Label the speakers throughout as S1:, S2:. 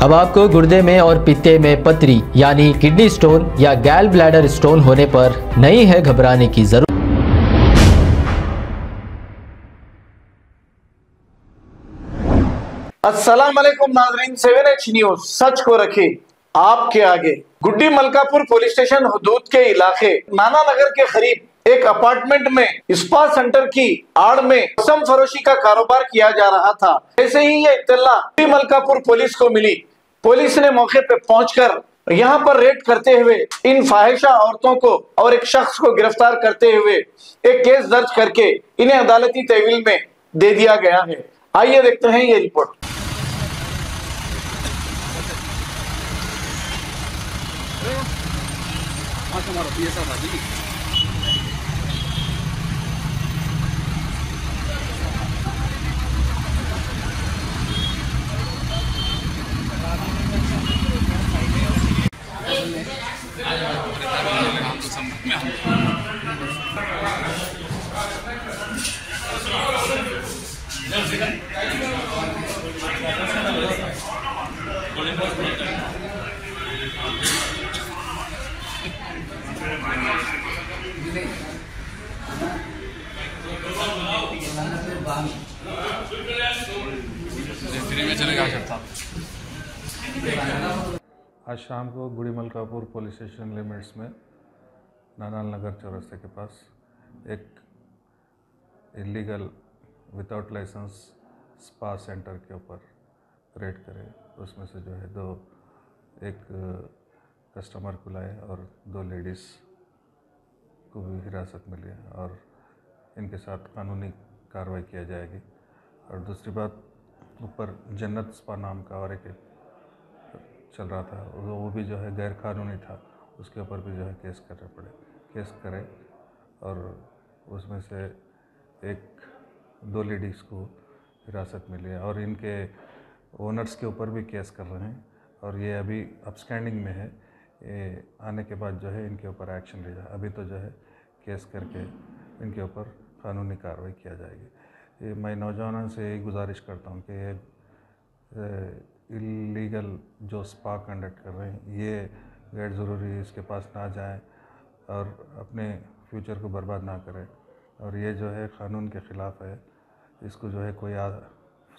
S1: अब आपको गुर्दे में और पित्ते में पथरी यानी किडनी स्टोन या गैल ब्लैडर स्टोन होने पर नहीं है घबराने की जरूरत।
S2: अस्सलाम वालेकुम नाज़रीन, 7H न्यूज सच को रखे आपके आगे। गुड्डी मलकापुर पुलिस स्टेशन हुदूद के इलाके नाना नगर के करीब एक अपार्टमेंट में स्पा सेंटर की आड़ में कसम फरोशी का कारोबार किया जा रहा था। ऐसे ही ये इत्तला गुड्डी मलकापुर पुलिस को मिली। पुलिस ने मौके पे पहुंचकर यहाँ पर रेड करते हुए इन फाहिशा औरतों को और एक शख्स को गिरफ्तार करते हुए एक केस दर्ज करके इन्हें अदालती तहवील में दे दिया गया है। आइए देखते हैं ये रिपोर्ट।
S3: आज शाम को Gudimalkapur police station limits में नानाल नगर चौरस्ते के पास एक illegal without licence spa centre के ऊपर रेड करे। उसमें से जो है एक कस्टमर को लाए और 2 लेडीज़ को भी हिरासत में लिया और इनके साथ कानूनी कार्रवाई किया जाएगी। और दूसरी बात, ऊपर जन्नत स्पा नाम का और एक चल रहा था, वो भी जो है गैर कानूनी था, उसके ऊपर भी जो है केस करे और उसमें से 2 लेडीज़ को हिरासत में लिया और इनके ओनर्स के ऊपर भी केस कर रहे हैं और ये अभी अपस्टैंडिंग में है। ये आने के बाद जो है इनके ऊपर एक्शन लिया जाए। अभी तो जो है केस करके इनके ऊपर कानूनी कार्रवाई किया जाएगी। ये मैं नौजवानों से यही गुजारिश करता हूँ कि ये इलीगल जो स्पा कंडक्ट कर रहे हैं ये गैर ज़रूरी इसके पास ना जाएं और अपने फ्यूचर को बर्बाद ना करें। और ये जो है क़ानून के ख़िलाफ़ है। इसको जो है कोई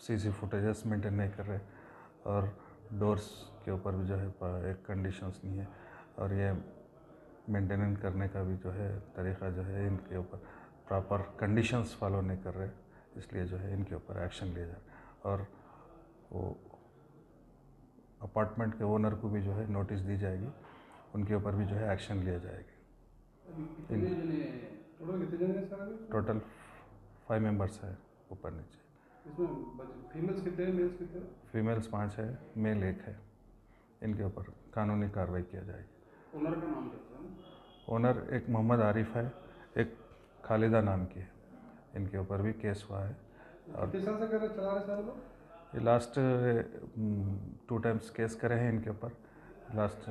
S3: सीसी फुटेजेस मेंटेन नहीं कर रहे और डोर्स के ऊपर भी जो है एक कंडीशंस नहीं है और ये मेंटेनेंस करने का भी जो है तरीक़ा जो है इनके ऊपर प्रॉपर कंडीशंस फॉलो नहीं कर रहे, इसलिए जो है इनके ऊपर एक्शन लिया जाए और वो अपार्टमेंट के ओनर को भी जो है नोटिस दी जाएगी, उनके ऊपर भी जो है एक्शन लिया जाएगी। टोटल 5 मेंबर्स है ऊपर नीचे।
S4: फीमेल्स कितने हैं, मेल्स कितने हैं?
S3: फीमेल्स 5 है, मेल 1 है। इनके ऊपर कानूनी कार्रवाई किया जाएगी।
S4: ओनर का नाम क्या है?
S3: ओनर एक मोहम्मद आरिफ है, एक खालिदा नाम की है। इनके ऊपर भी केस हुआ है। और
S4: किस साल से कर रहे चला रहे सारे लोग?
S3: ये लास्ट 2 टाइम्स केस करे हैं इनके ऊपर। लास्ट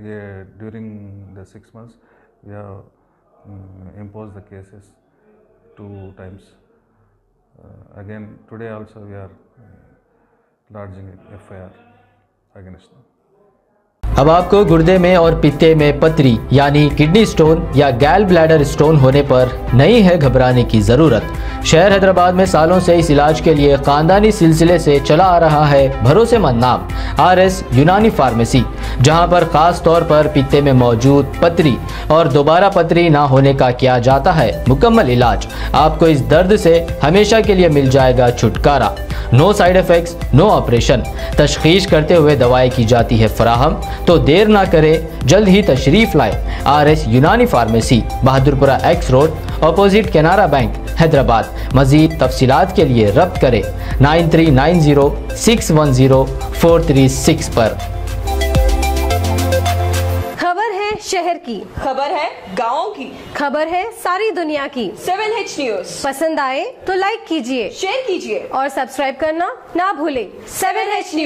S3: ये during the 6 months we have impose the cases 2 times। Again today also we are lodging FIR against them।
S1: अब आपको गुर्दे में और पित्ते में पथरी यानी किडनी स्टोन या गैल ब्लैडर स्टोन होने पर नहीं है घबराने की ज़रूरत। शहर हैदराबाद में सालों से इस इलाज के लिए ख़ानदानी सिलसिले से चला आ रहा है भरोसेमंद नाम RS यूनानी फार्मेसी, जहां पर ख़ास तौर पर पित्ते में मौजूद पथरी और दोबारा पथरी ना होने का किया जाता है मुकम्मल इलाज। आपको इस दर्द से हमेशा के लिए मिल जाएगा छुटकारा। No side effects, no operation. तशखीस करते हुए दवाएं की जाती है फराहम, तो देर ना करें, जल्द ही तशरीफ लाएं। RS यूनानी pharmacy, Bahadurpura X road, opposite Canara bank, Hyderabad. मज़ीद तफसीलात के लिए रब्त करें 9390610436 पर।
S5: खबर है शहर की,
S6: खबर है गाँव की,
S5: खबर है सारी दुनिया की।
S6: 7H न्यूज
S5: पसंद आए तो लाइक कीजिए,
S6: शेयर कीजिए
S5: और सब्सक्राइब करना ना भूलें।
S6: 7H news.